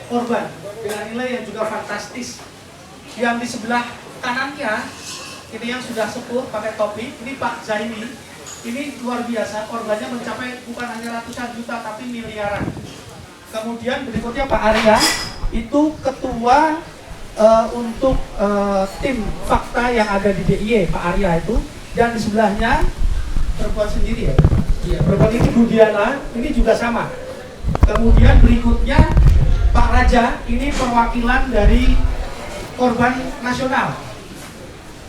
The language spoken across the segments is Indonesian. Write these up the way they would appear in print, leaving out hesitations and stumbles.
korban dengan nilai yang juga fantastis. Yang di sebelah kanannya ini yang sudah sepuh pakai topi, ini Pak Zaini. Ini luar biasa, korbannya mencapai bukan hanya ratusan juta tapi miliaran. Kemudian berikutnya Pak Arya, itu ketua untuk tim fakta yang ada di DIY, Pak Arya itu. Dan di sebelahnya perempuan sendiri ya. Iya, perempuan ini Bu Diana, ini juga sama. Kemudian berikutnya Pak Raja, ini perwakilan dari korban nasional.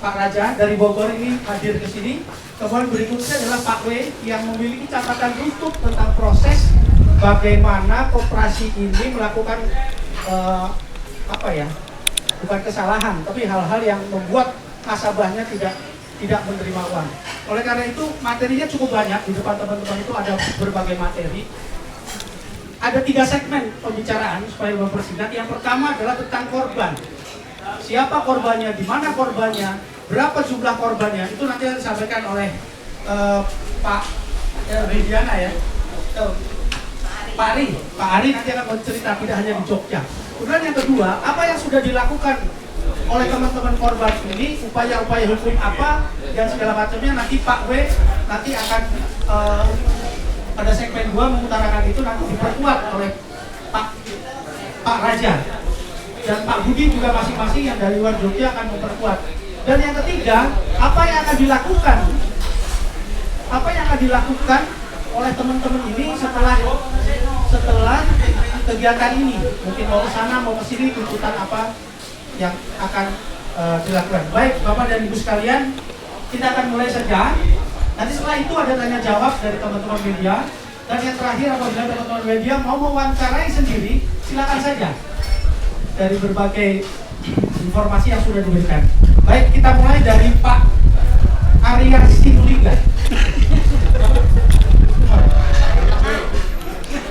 Pak Raja dari Bogor ini hadir ke sini. Kemudian berikutnya adalah Pak W yang memiliki catatan utuh tentang proses bagaimana koperasi ini melakukan bukan kesalahan, tapi hal-hal yang membuat nasabahnya tidak menerima uang. Oleh karena itu materinya cukup banyak, di depan teman-teman itu ada berbagai materi. Ada 3 segmen pembicaraan supaya mempersingkat. Yang pertama adalah tentang korban. Siapa korbannya, di mana korbannya, berapa jumlah korbannya, itu nanti akan disampaikan oleh Pak Rediana ya. Pak Ari nanti akan bercerita, tidak hanya di Jogja. Kemudian yang kedua, apa yang sudah dilakukan oleh teman-teman korban ini, upaya-upaya hukum apa dan segala macamnya. Nanti Pak W nanti akan pada segmen 2 mengutarakan itu, nanti diperkuat oleh Pak Raja dan Pak Budi juga masing-masing yang dari luar Jogja akan memperkuat. Dan yang ketiga, apa yang akan dilakukan oleh teman-teman ini setelah kegiatan ini, mungkin mau ke sana mau ke sini, tuntutan apa yang akan dilakukan. Baik Bapak dan Ibu sekalian, kita akan mulai saja. Nanti setelah itu ada tanya jawab dari teman-teman media. Dan yang terakhir, apabila teman-teman media mau mewawancarai sendiri, silakan saja dari berbagai informasi yang sudah diberikan. Baik, kita mulai dari Pak Arya Sinulinga.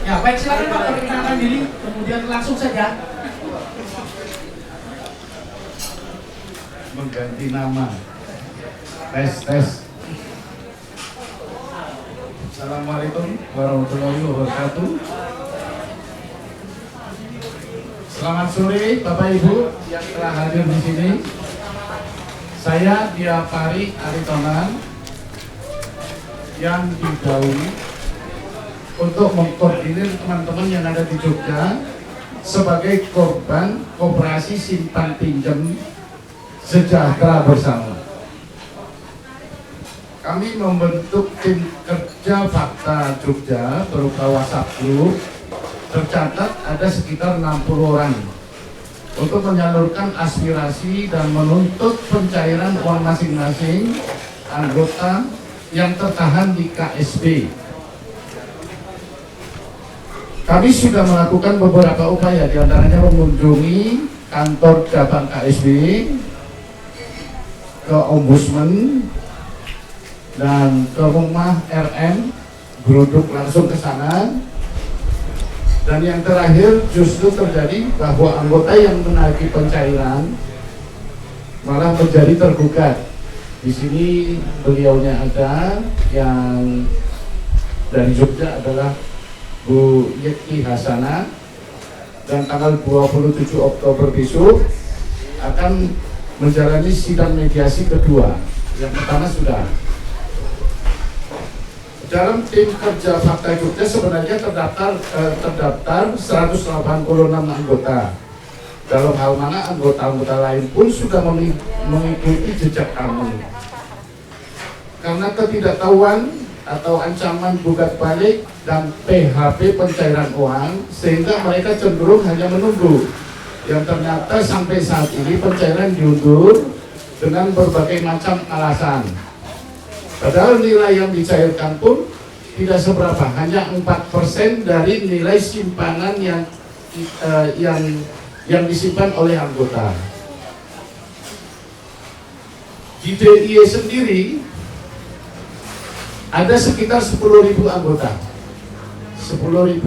Ya, baik, silakan Pak perkenalkan diri, kemudian langsung saja. Mengganti nama. Tes. Assalamualaikum warahmatullahi wabarakatuh. Selamat sore Bapak Ibu yang telah hadir di sini. Saya Diapari Aritonan yang didahului untuk mengkoordinir teman-teman yang ada di Jogja sebagai korban koperasi simpan pinjam sejahtera bersama. Kami membentuk tim kerja fakta Jogja berupa WhatsApp group. Tercatat ada sekitar 60 orang untuk menyalurkan aspirasi dan menuntut pencairan uang masing-masing anggota yang tertahan di KSB. Kami sudah melakukan beberapa upaya, diantaranya mengunjungi kantor cabang KSB, ke Ombudsman, dan ke rumah RM, geruduk langsung ke sana. Dan yang terakhir justru terjadi bahwa anggota yang menagih pencairan malah menjadi tergugat. Di sini beliaunya ada, yang dari Jogja adalah Bu Yeki Hasana, dan tanggal 27 Oktober besok akan menjalani sidang mediasi kedua. Yang pertama sudah. Dalam tim kerja fakta Jogja sebenarnya terdaftar 186 anggota. Dalam hal mana anggota-anggota lain pun sudah mengikuti jejak kami. Karena ketidaktahuan atau ancaman gugat balik dan PHP pencairan uang, sehingga mereka cenderung hanya menunggu. Yang ternyata sampai saat ini pencairan diundur dengan berbagai macam alasan. Padahal nilai yang dicairkan pun tidak seberapa, hanya 4% dari nilai simpanan yang disimpan oleh anggota. Di DIY sendiri ada sekitar 10.000 anggota. 10.000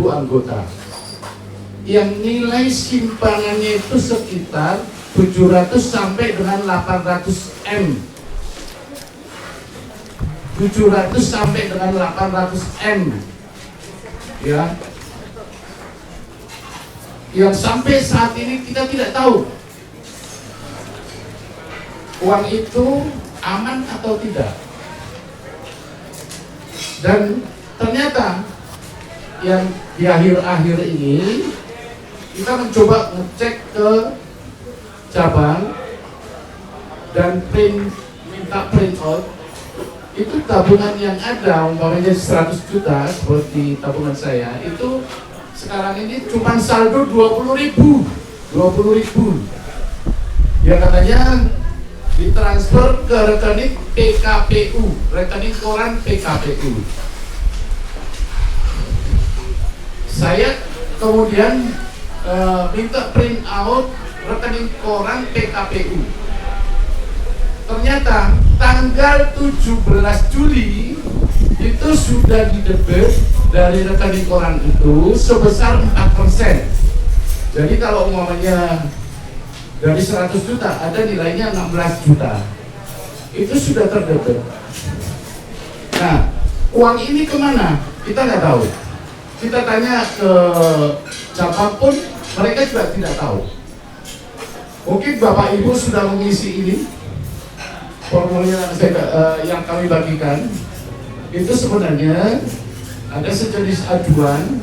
anggota. Yang nilai simpanannya itu sekitar 700 sampai dengan 800 M. 700 sampai dengan 800 M. Ya. Yang sampai saat ini kita tidak tahu uang itu aman atau tidak. Dan ternyata yang di akhir-akhir ini kita mencoba ngecek ke cabang dan minta print out, itu tabungan yang ada umpamanya 100 juta seperti tabungan saya itu sekarang ini cuma saldo 20.000 ya, katanya ditransfer ke rekening PKPU, rekening koran PKPU. Saya kemudian minta print out rekening koran PKPU. Ternyata tanggal 17 Juli itu sudah didebit dari rekening koran itu sebesar 4%. Jadi kalau umpamanya dari 100 juta ada nilainya 16 juta. Itu sudah terdebit. Nah, uang ini kemana? Kita nggak tahu. Kita tanya ke cabang pun mereka juga tidak tahu. Mungkin Bapak Ibu sudah mengisi ini formulir yang kami bagikan. Itu sebenarnya ada sejenis aduan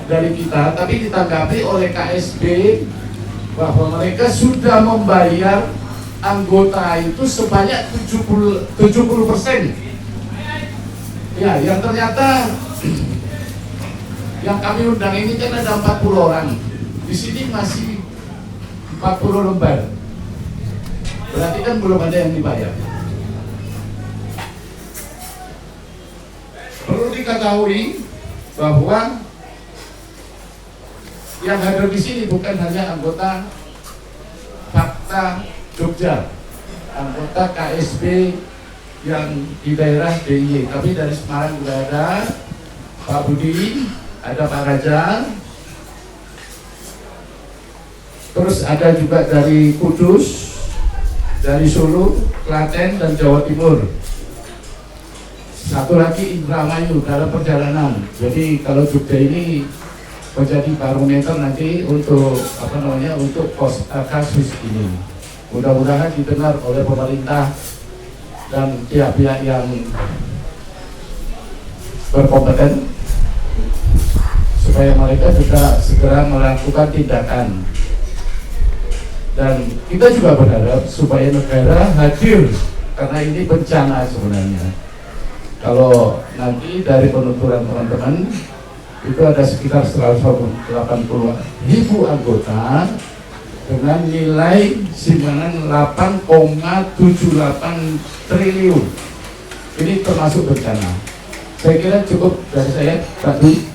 dari kita, tapi ditanggapi oleh KSB bahwa mereka sudah membayar anggota itu sebanyak 70%. Ya, yang ternyata yang kami undang ini kan ada 40 orang. Di sini masih 40 lembar. Berarti kan belum ada yang dibayar. Perlu diketahui bahwa yang hadir di sini bukan hanya anggota Fakta Jogja, anggota KSB yang di daerah DIY, tapi dari Semarang juga ada Pak Budi, ada Pak Raja, terus ada juga dari Kudus, dari Solo, Klaten, dan Jawa Timur. Satu lagi Indramayu dalam perjalanan. Jadi kalau Jogja ini menjadi barometer nanti untuk untuk kasus ini. Mudah-mudahan didengar oleh pemerintah dan pihak-pihak yang berkompeten supaya mereka juga segera melakukan tindakan. Dan kita juga berharap supaya negara hadir karena ini bencana sebenarnya. Kalau nanti dari penuturan teman-teman itu ada sekitar 180.000 anggota dengan nilai simpanan 8,78 triliun. Ini termasuk bencana. Saya kira cukup dari saya, Pak Dwi.